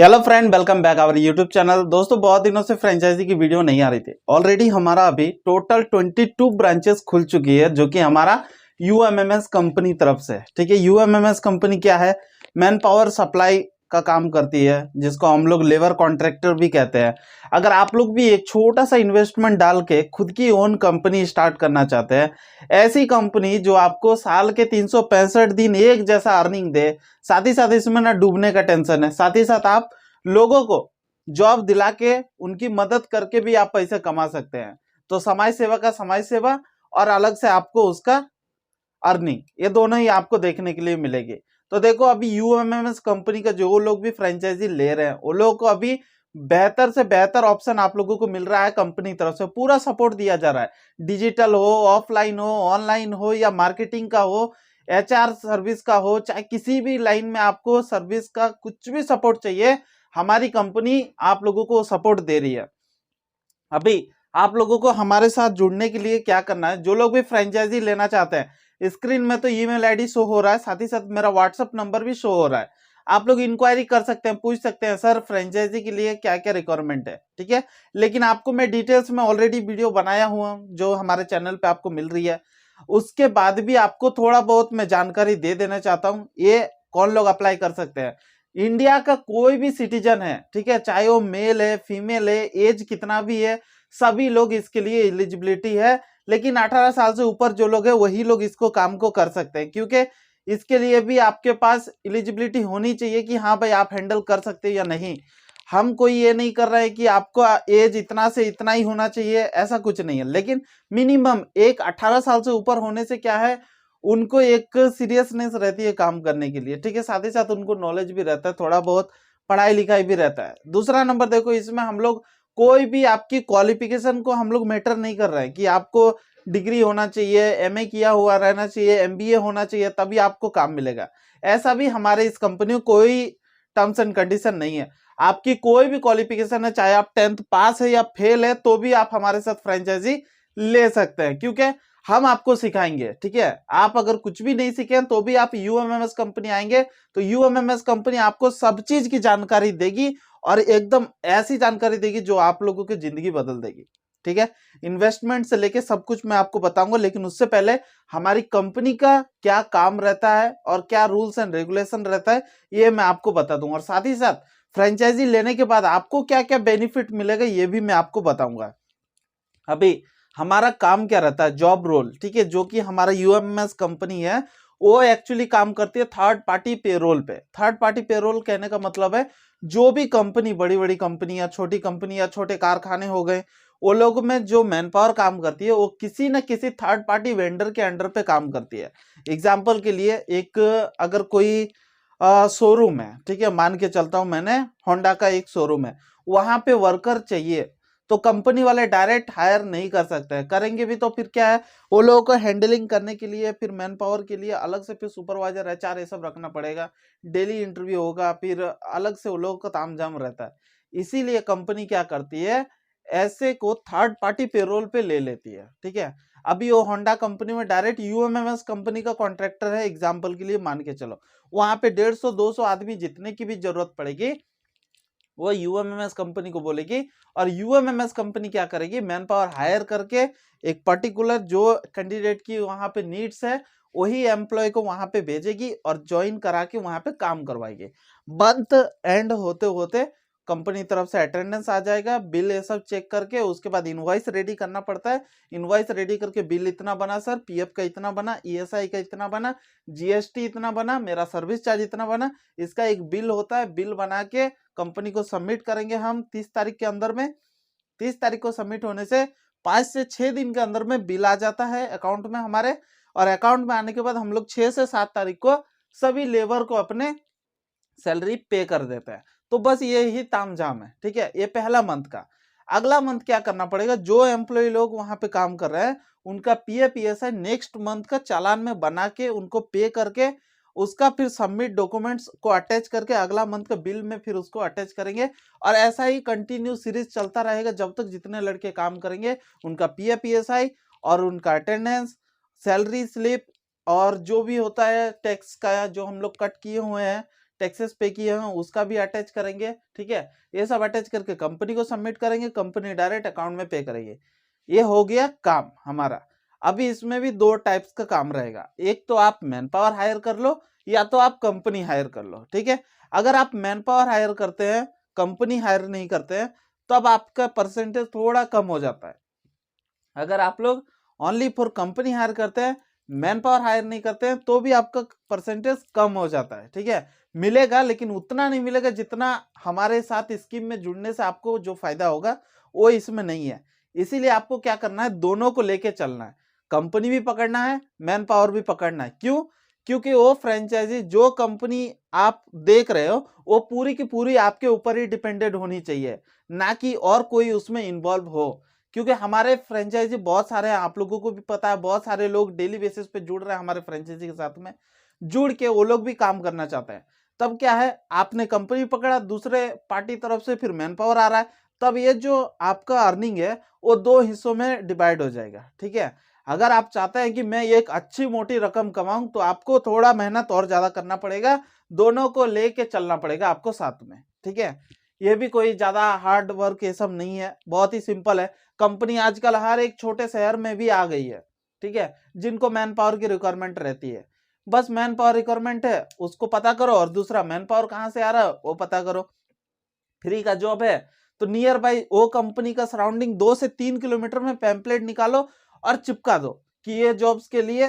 Hello friend, welcome back our YouTube channel. दोस्तों, बहुत दिनों से फ्रेंचाइजी की वीडियो नहीं आ रही थी। ऑलरेडी हमारा अभी टोटल 22 ब्रांचेस खुल चुकी है, जो कि हमारा यूएमएमएस कंपनी तरफ से। ठीक है, यूएमएमएस कंपनी क्या है? मैन पावर सप्लाई का काम करती है, जिसको हम लोग लेबर कॉन्ट्रैक्टर भी कहते हैं। अगर आप लोग भी एक छोटा सा इन्वेस्टमेंट डाल के खुद की ओन कंपनी स्टार्ट करना चाहते हैं, ऐसी कंपनी जो आपको साल के 365 दिन एक जैसा अर्निंग दे, साथ ही साथ इसमें ना डूबने का टेंशन है, साथ ही साथ आप लोगों को जॉब दिला के उनकी मदद करके भी आप पैसे कमा सकते हैं। तो समाज सेवा का समाज सेवा और अलग से आपको उसका अर्निंग, ये दोनों ही आपको देखने के लिए मिलेगी। तो देखो, अभी यूएमएमएस कंपनी का जो लोग भी फ्रेंचाइजी ले रहे हैं, वो लोगों को अभी बेहतर से बेहतर ऑप्शन आप लोगों को मिल रहा है। कंपनी तरफ से पूरा सपोर्ट दिया जा रहा है। डिजिटल हो, ऑफलाइन हो, ऑनलाइन हो, या मार्केटिंग का हो, एचआर सर्विस का हो, चाहे किसी भी लाइन में आपको सर्विस का कुछ भी सपोर्ट चाहिए, हमारी कंपनी आप लोगों को सपोर्ट दे रही है। अभी आप लोगों को हमारे साथ जुड़ने के लिए क्या करना है? जो लोग भी फ्रेंचाइजी लेना चाहते हैं, स्क्रीन में तो ईमेल आईडी शो हो रहा है, साथ ही साथ मेरा व्हाट्सएप नंबर भी शो हो रहा है। आप लोग इंक्वायरी कर सकते हैं, पूछ सकते हैं सर फ्रेंचाइजी के लिए क्या क्या रिक्वायरमेंट है। ठीक है, लेकिन आपको मैं डिटेल्स में ऑलरेडी वीडियो बनाया हुआ जो हमारे चैनल पे आपको मिल रही है। उसके बाद भी आपको थोड़ा बहुत मैं जानकारी दे देना चाहता हूँ। ये कौन लोग अप्लाई कर सकते हैं? इंडिया का कोई भी सिटीजन है, ठीक है, चाहे वो मेल है, फीमेल है, एज कितना भी है, सभी लोग इसके लिए एलिजिबिलिटी है। लेकिन 18 साल से ऊपर जो लोग हैं वही लोग इसको काम को कर सकते हैं, क्योंकि इसके लिए भी आपके पास एलिजिबिलिटी होनी चाहिए कि हाँ भाई आप हैंडल कर सकते हैं या नहीं। हम कोई ये नहीं कर रहे हैं कि आपको एज इतना से इतना ही होना चाहिए, ऐसा कुछ नहीं है। लेकिन मिनिमम एक 18 साल से ऊपर होने से क्या है, उनको एक सीरियसनेस रहती है काम करने के लिए। ठीक है, साथ ही साथ उनको नॉलेज भी रहता है, थोड़ा बहुत पढ़ाई लिखाई भी रहता है। दूसरा नंबर देखो, इसमें हम लोग कोई भी आपकी क्वालिफिकेशन को हम लोग मैटर नहीं कर रहे हैं कि आपको डिग्री होना चाहिए, एमए किया हुआ रहना चाहिए, एमबीए होना चाहिए, तभी आपको काम मिलेगा। ऐसा भी हमारे इस कंपनी में कोई टर्म्स एंड कंडीशन नहीं है। आपकी कोई भी क्वालिफिकेशन है, चाहे आप 10th पास है या फेल है, तो भी आप हमारे साथ फ्रेंचाइजी ले सकते हैं, क्योंकि हम आपको सिखाएंगे। ठीक है, आप अगर कुछ भी नहीं सीखे तो भी आप यूएमएमएस कंपनी आएंगे तो यूएमएमएस कंपनी आपको सब चीज की जानकारी देगी, और एकदम ऐसी जानकारी देगी जो आप लोगों की जिंदगी बदल देगी। ठीक है, इन्वेस्टमेंट से लेके सब कुछ मैं आपको बताऊंगा, लेकिन उससे पहले हमारी कंपनी का क्या काम रहता है और क्या रूल्स एंड रेगुलेशन रहता है, ये मैं आपको बता दूंगा। और साथ ही साथ फ्रेंचाइजी लेने के बाद आपको क्या क्या बेनिफिट मिलेगा, ये भी मैं आपको बताऊंगा। अभी हमारा काम क्या रहता है, जॉब रोल, ठीक है, जो कि हमारा यूएमएस कंपनी है, वो एक्चुअली काम करती है थर्ड पार्टी पेरोल पे। थर्ड पार्टी पेरोल कहने का मतलब है, जो भी कंपनी, बड़ी बड़ी कंपनी या छोटी कंपनी या छोटे कारखाने हो गए, वो लोग में जो मैन पावर काम करती है, वो किसी न किसी थर्ड पार्टी वेंडर के अंडर पे काम करती है। एग्जाम्पल के लिए, एक अगर कोई शोरूम है, ठीक है, मान के चलता हूं मैंने होंडा का एक शोरूम है, वहां पे वर्कर चाहिए, तो कंपनी वाले डायरेक्ट हायर नहीं कर सकते हैं। करेंगे भी तो फिर क्या है, वो लोगों को हैंडलिंग करने के लिए, फिर मैन पावर के लिए अलग से फिर सुपरवाइजर, एचआर, ये सब रखना पड़ेगा। डेली इंटरव्यू होगा, फिर अलग से वो लोगों का तामझाम रहता है। इसीलिए कंपनी क्या करती है, ऐसे को थर्ड पार्टी पेरोल पे ले लेती है। ठीक है, अभी वो होंडा कंपनी में डायरेक्ट यूएमएमएस कंपनी का कॉन्ट्रैक्टर है, एग्जाम्पल के लिए मान के चलो, वहां पे 150-200 आदमी जितने की भी जरूरत पड़ेगी, वो यूएमएमएस कंपनी को बोलेगी, और यूएमएमएस कंपनी क्या करेगी, मैन पावर हायर करके एक पर्टिकुलर जो कैंडिडेट की वहां पे नीड्स है, वही एम्प्लॉय को वहां पे भेजेगी और ज्वाइन करा के वहां पे काम करवाएगी। मंथ एंड होते होते कंपनी तरफ से अटेंडेंस आ जाएगा, बिल ये सब चेक करके, उसके बाद इनवॉइस रेडी करना पड़ता है। इनवॉइस रेडी करके बिल इतना बना सर, पीएफ का इतना बना, ईएसआई का इतना बना, जीएसटी इतना बना, मेरा सर्विस चार्ज इतना बना, इसका एक बिल होता है। बिल बना के कंपनी को सबमिट करेंगे हम 30 तारीख के अंदर में। 30 तारीख को सबमिट होने से 5 से 6 दिन के अंदर में बिल आ जाता है अकाउंट में हमारे, और अकाउंट में आने के बाद हम लोग 6 से 7 तारीख को सभी लेबर को अपने सैलरी पे कर देते हैं। तो बस ये ही तामझाम है। ठीक है, ये पहला मंथ का। अगला मंथ क्या करना पड़ेगा, जो एम्प्लॉय लोग वहां पे काम कर रहे हैं, उनका पीएफ पीएसआई नेक्स्ट मंथ का चालान में बना के उनको पे करके, उसका फिर सबमिट डॉक्यूमेंट्स को अटैच करके अगला मंथ का बिल में फिर उसको अटैच करेंगे। और ऐसा ही कंटिन्यू सीरीज चलता रहेगा जब तक जितने लड़के काम करेंगे, उनका पीएफ पीएसआई और उनका अटेंडेंस, सैलरी स्लिप, और जो भी होता है टैक्स का जो हम लोग कट किए हुए हैं, टैक्सेस पे किए हैं उसका भी अटैच करेंगे, ठीक है। ये सब अटैच करके कंपनी को सबमिट करेंगे, कंपनी डायरेक्ट अकाउंट में पे करेगी। ये हो गया काम हमारा। अभी इसमें भी दो टाइप्स का काम रहेगा, एक तो आप मैन पावर हायर कर लो या तो आप कंपनी हायर कर लो, ठीक है। अगर आप मैन पावर हायर करते हैं, कंपनी हायर नहीं करते हैं, तब आपका परसेंटेज थोड़ा कम हो जाता है। अगर आप लोग ओनली फॉर कंपनी हायर करते हैं, मैन पावर हायर नहीं करते हैं, तो भी आपका परसेंटेज कम हो जाता है, ठीक है। मिलेगा लेकिन उतना नहीं मिलेगा जितना हमारे साथ स्कीम में जुड़ने से आपको जो फायदा होगा वो इसमें नहीं है। इसीलिए आपको क्या करना है, दोनों को लेके चलना है, कंपनी भी पकड़ना है, मैन पावर भी पकड़ना है। क्यों? क्योंकि वो फ्रेंचाइजी जो कंपनी आप देख रहे हो वो पूरी की पूरी आपके ऊपर ही डिपेंडेंट होनी चाहिए, ना कि और कोई उसमें इन्वॉल्व हो। क्योंकि हमारे फ्रेंचाइजी बहुत सारे हैं, आप लोगों को भी पता है, बहुत सारे लोग डेली बेसिस पे जुड़ रहे हैं हमारे फ्रेंचाइजी के साथ में, जुड़ के वो लोग भी काम करना चाहते हैं। तब क्या है, आपने कंपनी पकड़ा, दूसरे पार्टी तरफ से फिर मैन पावर आ रहा है, तब ये जो आपका अर्निंग है वो दो हिस्सों में डिवाइड हो जाएगा, ठीक है। अगर आप चाहते हैं कि मैं एक अच्छी मोटी रकम कमाऊं तो आपको थोड़ा मेहनत और ज्यादा करना पड़ेगा, दोनों को लेके चलना पड़ेगा आपको साथ में, ठीक है। ये भी कोई ज्यादा हार्ड वर्क ये सब नहीं है, बहुत ही सिंपल है। कंपनी आजकल हर एक छोटे शहर में भी आ गई है, ठीक है, जिनको मैन पावर की रिक्वायरमेंट रहती है। बस मैन पावर रिक्वायरमेंट है उसको पता करो, और दूसरा मैन पावर कहाँ से आ रहा है वो पता करो। फ्री का जॉब है तो नियर बाई वो कंपनी का सराउंडिंग 2 से 3 किलोमीटर में पैम्पलेट निकालो और चिपका दो कि ये जॉब्स के लिए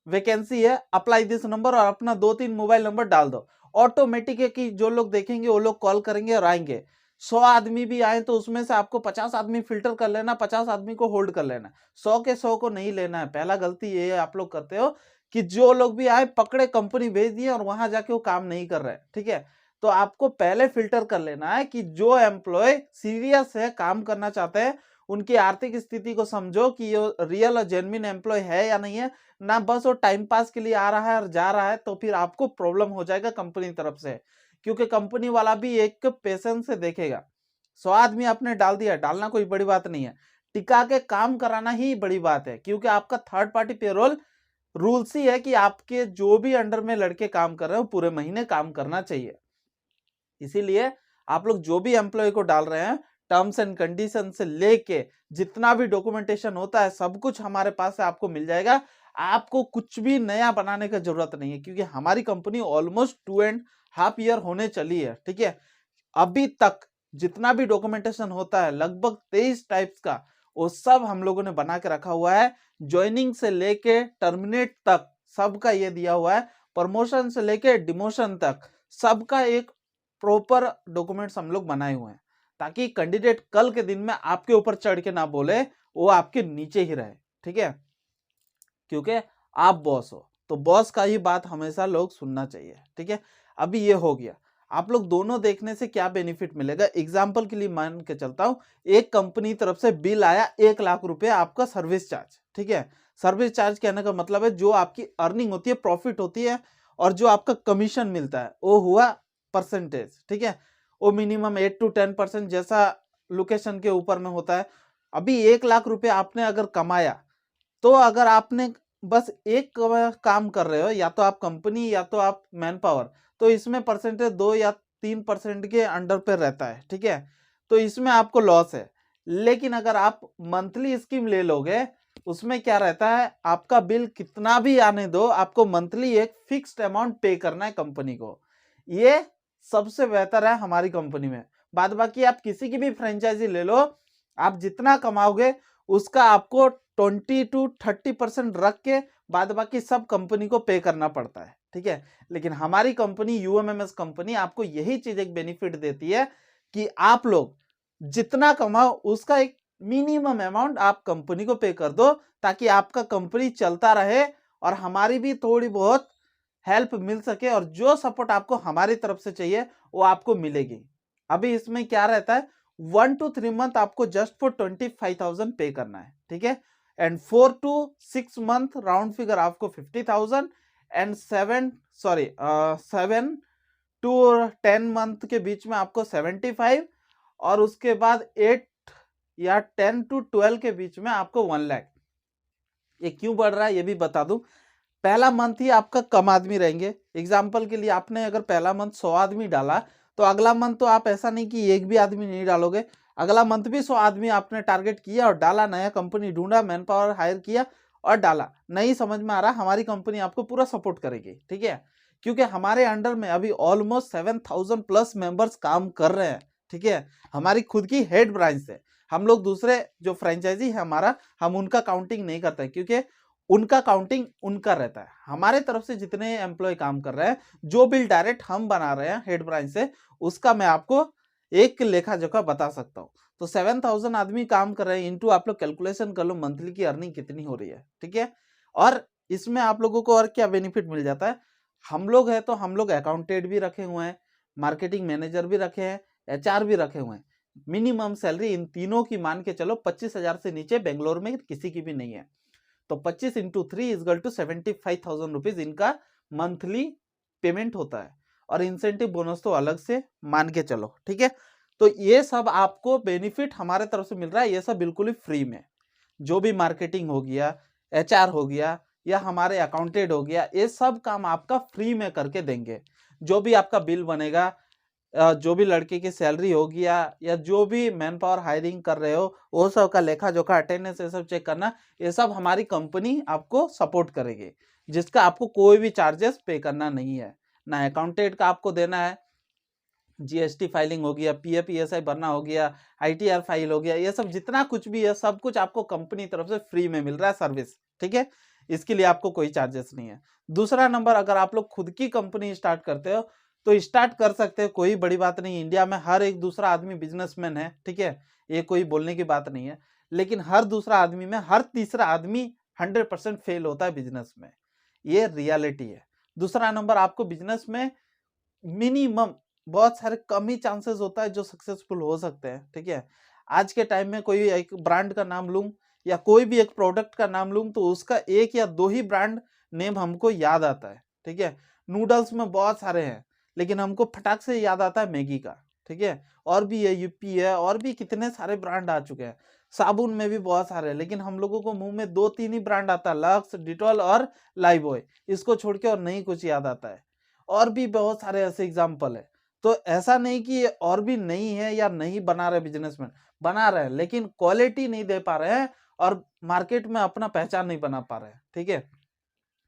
वैकेंसी है, अप्लाई दिस नंबर, और अपना 2-3 मोबाइल नंबर डाल दो। ऑटोमेटिक है कि जो लोग देखेंगे वो लोग कॉल करेंगे और आएंगे। 100 आदमी भी आए तो उसमें से आपको 50 आदमी फिल्टर कर लेना, 50 आदमी को होल्ड कर लेना, 100 के 100 को नहीं लेना है। पहला गलती ये आप लोग करते हो कि जो लोग भी आए पकड़े कंपनी भेज दिए और वहां जाके वो काम नहीं कर रहे, ठीक है। तो आपको पहले फिल्टर कर लेना है कि जो एम्प्लॉय सीरियस है, काम करना चाहते हैं, उनकी आर्थिक स्थिति को समझो कि ये रियल और जेन्युइन एम्प्लॉय है या नहीं है, ना बस वो टाइम पास के लिए आ रहा है और जा रहा है, तो फिर आपको प्रॉब्लम हो जाएगा कंपनी तरफ से। क्योंकि कंपनी वाला भी एक पेशेंस से देखेगा। 100 आदमी आपने डाल दिया, डालना कोई बड़ी बात नहीं है, टिका के काम कराना ही बड़ी बात है। क्योंकि आपका थर्ड पार्टी पेरोल रूल्स ही है कि आपके जो भी अंडर में लड़के काम कर रहे हो पूरे महीने काम करना चाहिए। इसीलिए आप लोग जो भी एम्प्लॉय को डाल रहे हैं, टर्म्स एंड कंडीशन से लेके जितना भी डॉक्यूमेंटेशन होता है सब कुछ हमारे पास से आपको मिल जाएगा। आपको कुछ भी नया बनाने की जरूरत नहीं है, क्योंकि हमारी कंपनी ऑलमोस्ट 2.5 ईयर होने चली है, ठीक है। अभी तक जितना भी डॉक्यूमेंटेशन होता है लगभग 23 टाइप्स का, वो सब हम लोगों ने बना के रखा हुआ है। ज्वाइनिंग से लेके टर्मिनेट तक सबका ये दिया हुआ है, प्रमोशन से लेके डिमोशन तक सबका एक प्रॉपर डॉक्यूमेंट्स हम लोग बनाए हुए हैं, ताकि कैंडिडेट कल के दिन में आपके ऊपर चढ़ के ना बोले, वो आपके नीचे ही रहे, ठीक है। क्योंकि आप बॉस हो तो बॉस का ही बात हमेशा लोग सुनना चाहिए, ठीक है। अभी ये हो गया, आप लोग दोनों देखने से क्या बेनिफिट मिलेगा, एग्जाम्पल के लिए मान के चलता हूं, एक कंपनी तरफ से बिल आया 1 लाख रुपए आपका सर्विस चार्ज, ठीक है। सर्विस चार्ज कहने का मतलब है जो आपकी अर्निंग होती है, प्रॉफिट होती है, और जो आपका कमीशन मिलता है वो हुआ परसेंटेज, ठीक है। वो मिनिमम 8 to 10% जैसा लोकेशन के ऊपर में होता है। अभी 1 लाख रुपए आपने अगर कमाया, तो अगर आपने बस एक काम कर रहे हो, या तो आप कंपनी या तो आप मैन पावर, तो इसमें परसेंटेज 2 या 3% के अंडर पे रहता है, ठीक है। तो इसमें आपको लॉस है। लेकिन अगर आप मंथली स्कीम ले लोगे, उसमें क्या रहता है, आपका बिल कितना भी आने दो, आपको मंथली एक फिक्स्ड अमाउंट पे करना है कंपनी को। ये सबसे बेहतर है हमारी कंपनी में। बाद बाकी आप किसी की भी फ्रेंचाइजी ले लो, आप जितना कमाओगे उसका आपको 20 to 30% रख के बाद बाकी सब कंपनी को पे करना पड़ता है, ठीक है। लेकिन हमारी कंपनी यूएमएमएस कंपनी आपको यही चीज एक बेनिफिट देती है कि आप लोग जितना कमाओ उसका एक मिनिमम अमाउंट आप कंपनी को पे कर दो, ताकि आपका कंपनी चलता रहे और हमारी भी थोड़ी बहुत हेल्प मिल सके, और जो सपोर्ट आपको हमारी तरफ से चाहिए वो आपको मिलेगी। अभी इसमें क्या रहता है, 1 to 3 मंथ आपको जस्ट फॉर 25,000 पे करना है, ठीक है। And 4 to 6 month round figure आपको 50,000, एंड 7 to 10 मंथ के बीच में आपको 75, और उसके बाद 8 या 10 to 12 के बीच में आपको 1 लाख। ये क्यों बढ़ रहा है ये भी बता दूं, पहला मंथ ही आपका कम आदमी रहेंगे। एग्जाम्पल के लिए आपने अगर पहला मंथ 100 आदमी डाला तो अगला मंथ तो आप ऐसा नहीं कि एक भी आदमी नहीं डालोगे, अगला मंथ भी 100 आदमी आपने टारगेट किया और डाला, नया कंपनी ढूंढा, मैन पावर हायर किया और डाला। नहीं समझ में आ रहा, हमारी कंपनी आपको पूरा सपोर्ट करेगी, ठीक है, क्योंकि हमारे अंडर में अभी ऑलमोस्ट 7000 प्लस मेंबर्स काम कर रहे हैं, ठीक है। हमारी खुद की हेड ब्रांच है, हम लोग दूसरे जो फ्रेंचाइजी है हमारा, हम उनका काउंटिंग नहीं करते क्योंकि उनका काउंटिंग उनका रहता है। हमारे तरफ से जितने एम्प्लॉय काम कर रहे हैं, जो बिल डायरेक्ट हम बना रहे हैं हेड ब्रांच से, उसका मैं आपको एक लेखा जोखा बता सकता हूँ। तो 7000 आदमी काम कर रहे हैं, इनटू आप लोग कैलकुलेशन कर लो मंथली की अर्निंग कितनी हो रही है, ठीक है। और इसमें आप लोगों को और क्या बेनिफिट मिल जाता है, हम लोग है तो हम लोग अकाउंटेंट भी रखे हुए हैं, मार्केटिंग मैनेजर भी रखे हैं, HR भी रखे हुए हैं। मिनिमम सैलरी इन तीनों की मान के चलो 25,000 से नीचे बेंगलोर में किसी की भी नहीं है। तो 25 इंटू 3 इजगल टू 75,000 रुपीज इनका मंथली पेमेंट होता है। और इंसेंटिव बोनस तो अलग से मान के चलो, ठीक है। तो ये सब आपको बेनिफिट हमारे तरफ से मिल रहा है, ये सब बिल्कुल ही फ्री में। जो भी मार्केटिंग हो गया, HR हो गया या हमारे अकाउंटेंट हो गया, ये सब काम आपका फ्री में करके देंगे। जो भी आपका बिल बनेगा, जो भी लड़के की सैलरी होगी या जो भी मैन पावर हायरिंग कर रहे हो, वो सब का लेखा जोखा, अटेंडेंस, ये सब चेक करना, ये सब हमारी कंपनी आपको सपोर्ट करेगी, जिसका आपको कोई भी चार्जेस पे करना नहीं है। ना अकाउंटेंट का आपको देना है, GST फाइलिंग हो गया, PF ESI भरना हो गया, ITR फाइल हो गया, ये सब जितना कुछ भी है सब कुछ आपको कंपनी तरफ से फ्री में मिल रहा है सर्विस, ठीक है। इसके लिए आपको कोई चार्जेस नहीं है। दूसरा नंबर, अगर आप लोग खुद की कंपनी स्टार्ट करते हो तो स्टार्ट कर सकते हो, कोई बड़ी बात नहीं। इंडिया में हर एक दूसरा आदमी बिजनेसमैन है, ठीक है, ये कोई बोलने की बात नहीं है। लेकिन हर दूसरा आदमी में हर तीसरा आदमी 100% फेल होता है बिजनेस में, ये रियलिटी है। दूसरा नंबर, आपको बिजनेस में मिनिमम बहुत सारे कम ही चांसेस होता है जो सक्सेसफुल हो सकते हैं, ठीक है। आज के टाइम में कोई एक ब्रांड का नाम लूं या कोई भी एक प्रोडक्ट का नाम लूं तो उसका एक या दो ही ब्रांड नेम हमको याद आता है, ठीक है। नूडल्स में बहुत सारे हैं लेकिन हमको फटाक से याद आता है मैगी का, ठीक है। और भी है, यूपी है, और भी कितने सारे ब्रांड आ चुके हैं। साबुन में भी बहुत सारे हैं लेकिन हम लोगों को मुंह में 2-3 ही ब्रांड आता है, लक्स, डिटॉल और लाइफबॉय, इसको छोड़ के और नहीं कुछ याद आता है। और भी बहुत सारे ऐसे एग्जाम्पल है। तो ऐसा नहीं कि और भी नहीं है या नहीं बना रहे बिजनेसमैन, बना रहे हैं लेकिन क्वालिटी नहीं दे पा रहे हैं और मार्केट में अपना पहचान नहीं बना पा रहे हैं, ठीक है।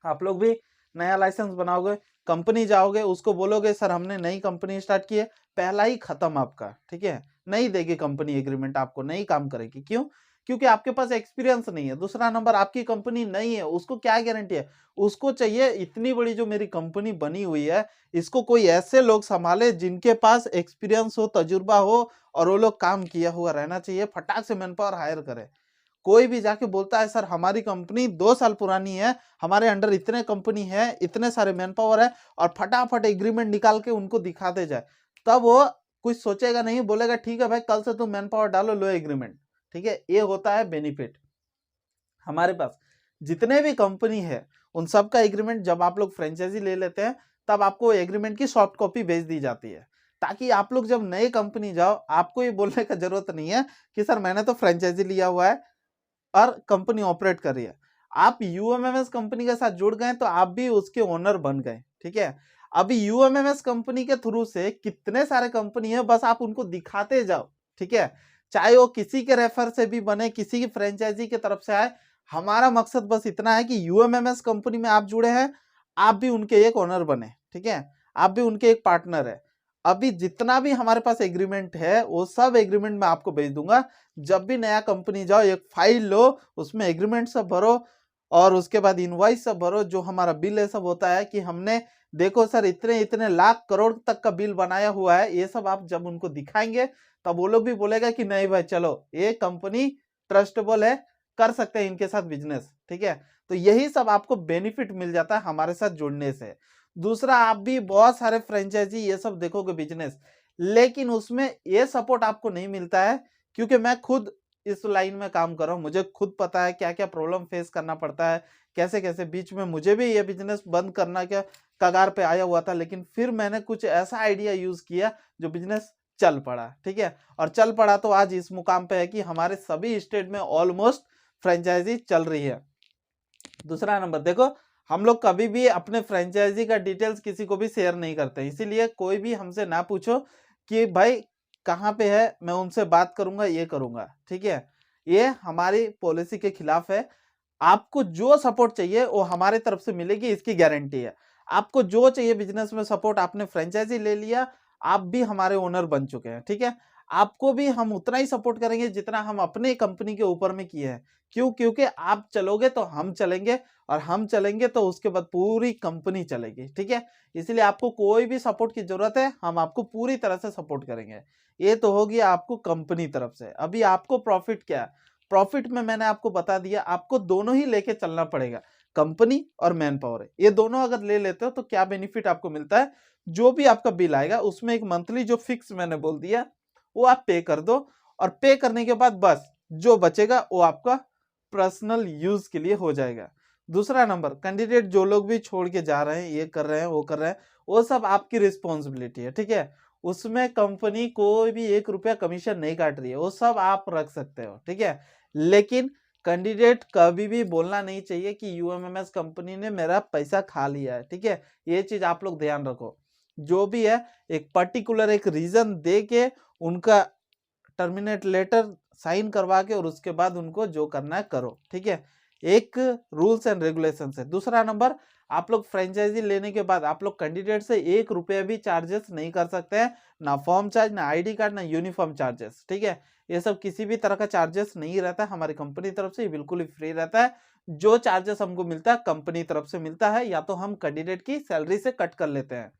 आप लोग भी नया लाइसेंस बनाओगे, कंपनी जाओगे, उसको बोलोगे सर हमने नई कंपनी स्टार्ट की है, पहला ही खत्म आपका, ठीक है। नहीं देगी कंपनी एग्रीमेंट, आपको नहीं काम करेगी। क्यों? क्योंकि आपके पास एक्सपीरियंस नहीं है। दूसरा नंबर, आपकी कंपनी नहीं है, उसको क्या गारंटी है? उसको चाहिए इतनी बड़ी जो मेरी कंपनी बनी हुई है, इसको कोई ऐसे लोग संभाले जिनके पास एक्सपीरियंस हो, तजुर्बा हो और वो लोग काम किया हुआ रहना चाहिए, फटाक से मैन पावर हायर करे। कोई भी जाके बोलता है सर हमारी कंपनी 2 साल पुरानी है, हमारे अंडर इतने कंपनी है, इतने सारे मैन पावर है, और फटाफट एग्रीमेंट निकाल के उनको दिखाते जाए, तब वो कुछ सोचेगा नहीं, बोलेगा ठीक है भाई कल से तुम मैन पावर डालो, लो एग्रीमेंट, ठीक है। ये होता है बेनिफिट हमारे पास। जितने भी कंपनी है उन सब का एग्रीमेंट जब आप लोग फ्रेंचाइजी ले लेते हैं तब आपको एग्रीमेंट की सॉफ्ट कॉपी भेज दी जाती है, ताकि आप लोग जब नई कंपनी जाओ आपको ये बोलने का जरूरत नहीं है कि सर मैंने तो फ्रेंचाइजी लिया हुआ है और कंपनी ऑपरेट कर रही है। आप यूएमएमएस कंपनी के साथ जुड़ गए तो आप भी उसके ओनर बन गए, ठीक है। अभी यूएमएमएस कंपनी के थ्रू से कितने सारे कंपनी है, बस आप उनको दिखाते जाओ, ठीक है। चाहे वो किसी के रेफर से भी बने, किसी की फ्रेंचाइजी की तरफ से आए, हमारा मकसद बस इतना है कि यूएमएमएस कंपनी में आप जुड़े हैं, आप भी उनके एक ओनर बने, ठीक है, आप भी उनके एक पार्टनर है। अभी जितना भी हमारे पास एग्रीमेंट है वो सब एग्रीमेंट मैं आपको भेज दूंगा। जब भी नया कंपनी जाओ एक फाइल लो, उसमें एग्रीमेंट सब भरो और उसके बाद इनवॉइस सब भरो, जो हमारा बिल है सब होता है कि हमने देखो सर इतने इतने लाख करोड़ तक का बिल बनाया हुआ है, ये सब आप जब उनको दिखाएंगे तब वो लोग भी बोलेगा कि नहीं भाई चलो ये कंपनी ट्रस्टेबल है, कर सकते हैं इनके साथ बिजनेस, ठीक है। तो यही सब आपको बेनिफिट मिल जाता है हमारे साथ जुड़ने से। दूसरा, आप भी बहुत सारे फ्रेंचाइजी ये सब देखोगे बिजनेस, लेकिन उसमें ये सपोर्ट आपको नहीं मिलता है, क्योंकि मैं खुद इस लाइन में काम कर रहा हूँ, मुझे खुद पता है क्या क्या प्रॉब्लम फेस करना पड़ता है, कैसे कैसे बीच में मुझे भी ये बिजनेस बंद करना क्या कगार पे आया हुआ था, लेकिन फिर मैंने कुछ ऐसा आइडिया यूज किया जो बिजनेस चल पड़ा, ठीक है। और चल पड़ा तो आज इस मुकाम पे है कि हमारे सभी स्टेट में ऑलमोस्ट फ्रेंचाइजी चल रही है। दूसरा नंबर देखो, हम लोग कभी भी अपने फ्रेंचाइजी का डिटेल्स किसी को भी शेयर नहीं करते, इसीलिए कोई भी हमसे ना पूछो कि भाई कहाँ पे है, मैं उनसे बात करूंगा, ये करूंगा, ठीक है। ये हमारी पॉलिसी के खिलाफ है। आपको जो सपोर्ट चाहिए वो हमारे तरफ से मिलेगी, इसकी गारंटी है। आपको जो चाहिए बिजनेस में सपोर्ट, आपने फ्रेंचाइजी ले लिया, आप भी हमारे ओनर बन चुके हैं, ठीक है। आपको भी हम उतना ही सपोर्ट करेंगे जितना हम अपने कंपनी के ऊपर में किए हैं। क्यों? क्योंकि आप चलोगे तो हम चलेंगे, और हम चलेंगे तो उसके बाद पूरी कंपनी चलेगी, ठीक है। इसलिए आपको कोई भी सपोर्ट की जरूरत है, हम आपको पूरी तरह से सपोर्ट करेंगे। ये तो होगी आपको कंपनी तरफ से। अभी आपको प्रॉफिट क्या है? प्रॉफिट में मैंने आपको बता दिया, आपको दोनों ही लेके चलना पड़ेगा, कंपनी और मैन पावर। ये दोनों अगर ले लेते हो तो क्या बेनिफिट आपको मिलता है? जो भी आपका बिल आएगा उसमें एक मंथली जो फिक्स मैंने बोल दिया वो आप पे कर दो, और पे करने के बाद बस जो बचेगा वो आपका पर्सनल यूज के लिए हो जाएगा। दूसरा नंबर, कैंडिडेट जो लोग भी छोड़ के जा रहे हैं, ये कर रहे हैं, वो कर रहे हैं, वो सब आपकी रिस्पॉन्सिबिलिटी है, ठीक है। उसमें कंपनी कोई भी 1 रुपया कमीशन नहीं काट रही है, वो सब आप रख सकते हो, ठीक है। लेकिन कैंडिडेट कभी भी बोलना नहीं चाहिए कि यूएमएमएस कंपनी ने मेरा पैसा खा लिया है, ठीक है। ये चीज आप लोग ध्यान रखो। जो भी है एक पर्टिकुलर एक रीजन दे के उनका टर्मिनेट लेटर साइन करवा के, और उसके बाद उनको जो करना है करो, ठीक है। एक रूल्स एंड रेगुलेशन है। दूसरा नंबर, आप लोग फ्रेंचाइजी लेने के बाद आप लोग कैंडिडेट से 1 रुपया भी चार्जेस नहीं कर सकते हैं, ना फॉर्म चार्ज, ना आईडी कार्ड, ना यूनिफॉर्म चार्जेस, ठीक है। ये सब किसी भी तरह का चार्जेस नहीं रहता हमारी कंपनी तरफ से, बिल्कुल ही फ्री रहता है। जो चार्जेस हमको मिलता है कंपनी तरफ से मिलता है, या तो हम कैंडिडेट की सैलरी से कट कर लेते हैं।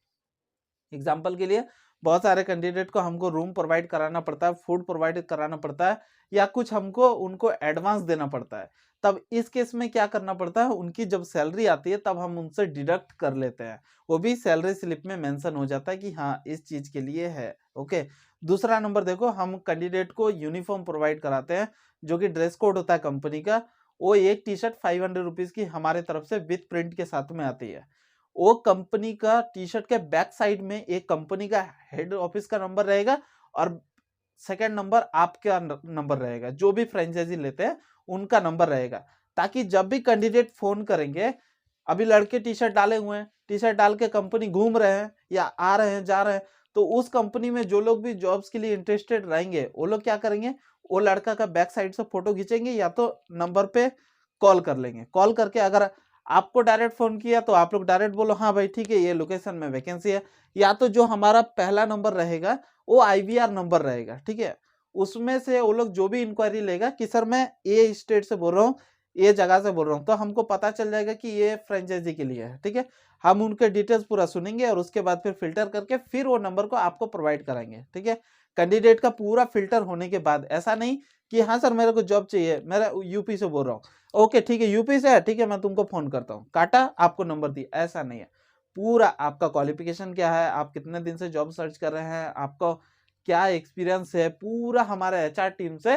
एग्जाम्पल के लिए, बहुत सारे कैंडिडेट को हमको रूम प्रोवाइड कराना पड़ता है, फूड प्रोवाइड कराना पड़ता है, या कुछ हमको उनको एडवांस देना पड़ता है। तब इस केस में क्या करना पड़ता है, उनकी जब सैलरी आती है तब हम उनसे डिडक्ट कर लेते हैं। वो भी सैलरी स्लिप में मेंशन हो जाता है कि हाँ इस चीज के लिए है, ओके। दूसरा नंबर देखो, हम कैंडिडेट को यूनिफॉर्म प्रोवाइड कराते हैं, जो कि ड्रेस कोड होता है कंपनी का। वो एक टी शर्ट 500 रुपीज की हमारे तरफ से विद प्रिंट के साथ में आती है। वो कंपनी का टी शर्ट के बैक साइड में एक कंपनी का हेड ऑफिस का नंबर रहेगा, और सेकंड नंबर आपका नंबर रहेगा, जो भी फ्रेंचाइजी लेते हैं उनका नंबर रहेगा। ताकि जब भी कैंडिडेट फोन करेंगे, अभी लड़के टी शर्ट डाले हुए हैं, टी शर्ट डाल के कंपनी घूम रहे हैं या आ रहे हैं, जा रहे हैं, तो उस कंपनी में जो लोग भी जॉब्स के लिए इंटरेस्टेड रहेंगे वो लोग क्या करेंगे, वो लड़का का बैक साइड से फोटो खींचेंगे, या तो नंबर पे कॉल कर लेंगे। कॉल करके अगर आपको डायरेक्ट फोन किया तो आप लोग डायरेक्ट बोलो हाँ भाई ठीक है ये लोकेशन में वैकेंसी है, या तो जो हमारा पहला नंबर रहेगा वो आईवीआर नंबर रहेगा, ठीक है। उसमें से वो लोग जो भी इंक्वायरी लेगा कि सर मैं ये स्टेट से बोल रहा हूँ, ये जगह से बोल रहा हूँ, तो हमको पता चल जाएगा कि ये फ्रेंचाइजी के लिए है, ठीक है। हम उनके डिटेल्स पूरा सुनेंगे, और उसके बाद फिर फिल्टर करके फिर वो नंबर को आपको प्रोवाइड कराएंगे, ठीक है। कैंडिडेट का पूरा फिल्टर होने के बाद, ऐसा नहीं कि हाँ सर मेरे को जॉब चाहिए, मेरा यूपी से बोल रहा हूँ, ओके ठीक है यूपी से है, ठीक है मैं तुमको फोन करता हूँ, काटा, आपको नंबर दिया, ऐसा नहीं है। पूरा आपका क्वालिफिकेशन क्या है, आप कितने दिन से जॉब सर्च कर रहे हैं, आपको क्या एक्सपीरियंस है, पूरा हमारे एचआर टीम से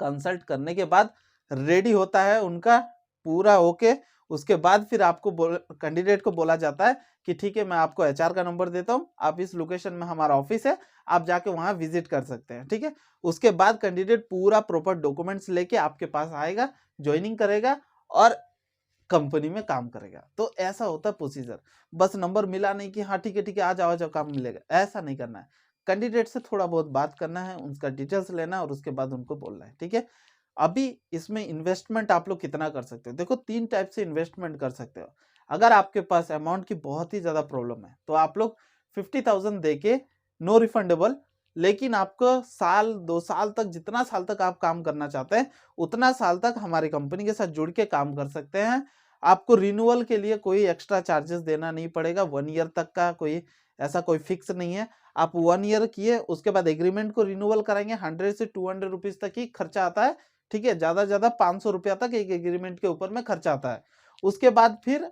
कंसल्ट करने के बाद रेडी होता है उनका पूरा ओके। उसके बाद फिर आपको कैंडिडेट को बोला जाता है कि ठीक है मैं आपको एचआर का नंबर देता हूँ, आप इस लोकेशन में हमारा ऑफिस है, आप जाके वहां विजिट कर सकते हैं, ठीक है। उसके बाद कैंडिडेट पूरा प्रॉपर डॉक्यूमेंट्स लेके आपके पास आएगा, ज्वाइनिंग करेगा और कंपनी में काम करेगा। तो ऐसा होता है प्रोसीजर। बस नंबर मिला नहीं कि हाँ ठीक है आ जाओ काम मिलेगा, ऐसा नहीं करना है। कैंडिडेट से थोड़ा बहुत बात करना है, उनका डिटेल्स लेना है, और उसके बाद उनको बोलना है, ठीक है। अभी इसमें इन्वेस्टमेंट आप लोग कितना कर सकते हो, देखो 3 टाइप से इन्वेस्टमेंट कर सकते हो। अगर आपके पास अमाउंट की बहुत ही ज्यादा प्रॉब्लम है तो आप लोग 50,000 दे के नो रिफंडेबल, लेकिन आपको साल 2 साल तक, जितना साल तक आप काम करना चाहते हैं उतना साल तक हमारी कंपनी के साथ जुड़ के काम कर सकते हैं। आपको रिन्यूअल के लिए कोई एक्स्ट्रा चार्जेस देना नहीं पड़ेगा, 1 ईयर तक का कोई ऐसा कोई फिक्स नहीं है। आप 1 ईयर किए, उसके बाद एग्रीमेंट को रिन्यूअल कराएंगे, 100 से 200 रुपीज तक ही खर्चा आता है, ठीक है। ज्यादा 500 रुपया तक एक एग्रीमेंट के ऊपर में खर्चा आता है। उसके बाद फिर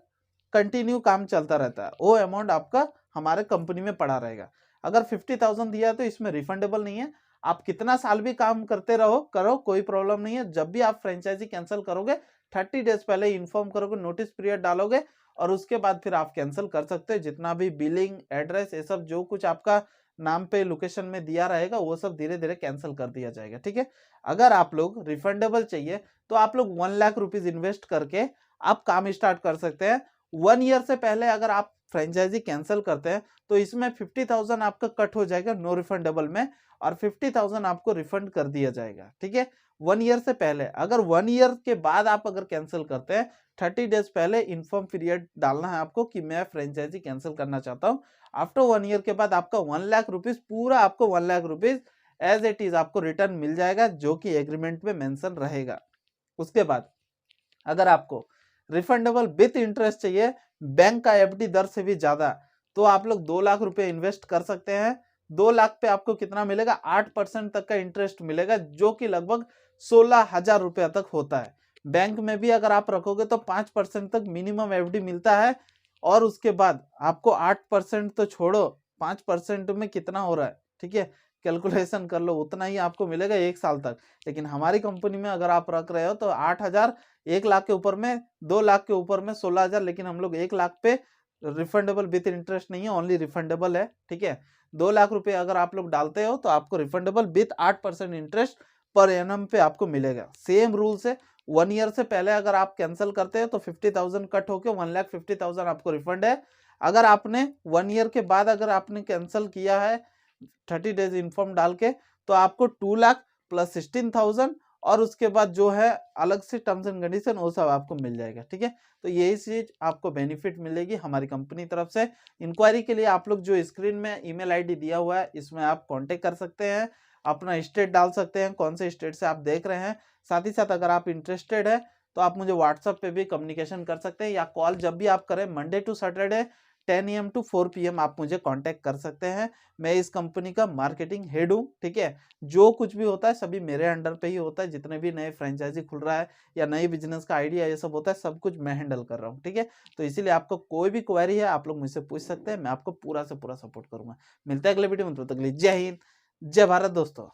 कंटिन्यू काम चलता रहता है, वो अमाउंट आपका हमारे कंपनी में पड़ा रहेगा। अगर 50,000 दिया तो इसमें रिफंडेबल नहीं है, आप कितना साल भी काम करते रहो करो, कोई प्रॉब्लम नहीं है। जब भी आप फ्रेंचाइजी कैंसिल करोगे 30 डेज पहले इन्फॉर्म करोगे, नोटिस पीरियड डालोगे, और उसके बाद फिर आप कैंसिल कर सकते हो। जितना भी बिलिंग, एड्रेस, ये सब जो कुछ आपका नाम पे लोकेशन में दिया रहेगा वो सब धीरे धीरे कैंसिल कर दिया जाएगा, ठीक है। अगर आप लोग रिफंडेबल चाहिए तो आप लोग 1 लाख रुपीज इन्वेस्ट करके आप काम स्टार्ट कर सकते हैं। 1 ईयर से पहले अगर आप फ्रेंचाइजी कैंसिल करते हैं तो इसमें 50,000 आपका कट हो जाएगा नो रिफंडेबल में, और 50,000 आपको रिफंड कर दिया जाएगा, ठीक है। 1 ईयर से पहले। अगर 1 ईयर के बाद आप अगर कैंसिल करते हैं, 30 डेज पहले इन्फॉर्म पीरियड डालना है आपको कि मैं फ्रेंचाइजी कैंसिल करना चाहता हूँ। आफ्टर 1 ईयर के बाद आपका 1 लाख रुपीज, पूरा आपको 1 lakh rupees as it is आपको रिटर्न मिल जाएगा, जो कि एग्रीमेंट में मेंशन रहेगा। उसके बाद अगर आपको रिफंडेबल विथ इंटरेस्ट चाहिए, बैंक का एफडी दर से भी ज्यादा, तो आप लोग 2 लाख रुपए इन्वेस्ट कर सकते हैं। 2 लाख पे आपको कितना मिलेगा? 8% तक का इंटरेस्ट मिलेगा, जो कि लगभग 16,000 रुपया तक होता है। बैंक में भी अगर आप रखोगे तो 5% तक मिनिमम एफडी मिलता है, और उसके बाद आपको 8% तो छोड़ो, 5% में कितना हो रहा है, ठीक है, कैलकुलेशन कर लो, उतना ही आपको मिलेगा 1 साल तक। लेकिन हमारी कंपनी में अगर आप रख रहे हो तो 8,000, 1 लाख के ऊपर में, 2 लाख के ऊपर में 16,000, लेकिन हम लोग 1 लाख पे रिफंडेबल विथ इंटरेस्ट नहीं है, ओनली रिफंडेबल है, ठीक है। 2 लाख रुपए अगर आप लोग डालते हो तो आपको refundable with 8% interest per annum पे आपको मिलेगा। सेम रूल से 1 ईयर से पहले अगर आप कैंसिल करते हो तो 50,000 कट होके 1,50,000 आपको रिफंड है। अगर आपने 1 ईयर के बाद अगर आपने कैंसिल किया है 30 डेज इन्फॉर्म डाल के, तो आपको 2 लाख प्लस 16,000, और उसके बाद जो है अलग से टर्म्स एंड कंडीशन वो सब आपको मिल जाएगा, ठीक है। तो यही चीज आपको बेनिफिट मिलेगी हमारी कंपनी तरफ से। इंक्वायरी के लिए आप लोग जो स्क्रीन में ईमेल आईडी दिया हुआ है, इसमें आप कांटेक्ट कर सकते हैं, अपना स्टेट डाल सकते हैं, कौन से स्टेट से आप देख रहे हैं। साथ ही साथ अगर आप इंटरेस्टेड है तो आप मुझे व्हाट्सएप पे भी कम्युनिकेशन कर सकते हैं, या कॉल जब भी आप करें Monday to Saturday 10 AM to 4 PM आप मुझे कांटेक्ट कर सकते हैं। मैं इस कंपनी का मार्केटिंग हेड हूँ, ठीक है। जो कुछ भी होता है सभी मेरे अंडर पे ही होता है, जितने भी नए फ्रेंचाइजी खुल रहा है या नई बिजनेस का आइडिया ये सब होता है, सब कुछ मैं हैंडल कर रहा हूँ, ठीक है। तो इसीलिए आपको कोई भी क्वेरी है आप लोग मुझसे पूछ सकते हैं, मैं आपको पूरा से पूरा सपोर्ट करूंगा। मिलता है अगले वीडियो में, तब तक के लिए जय हिंद, जय भारत दोस्तों।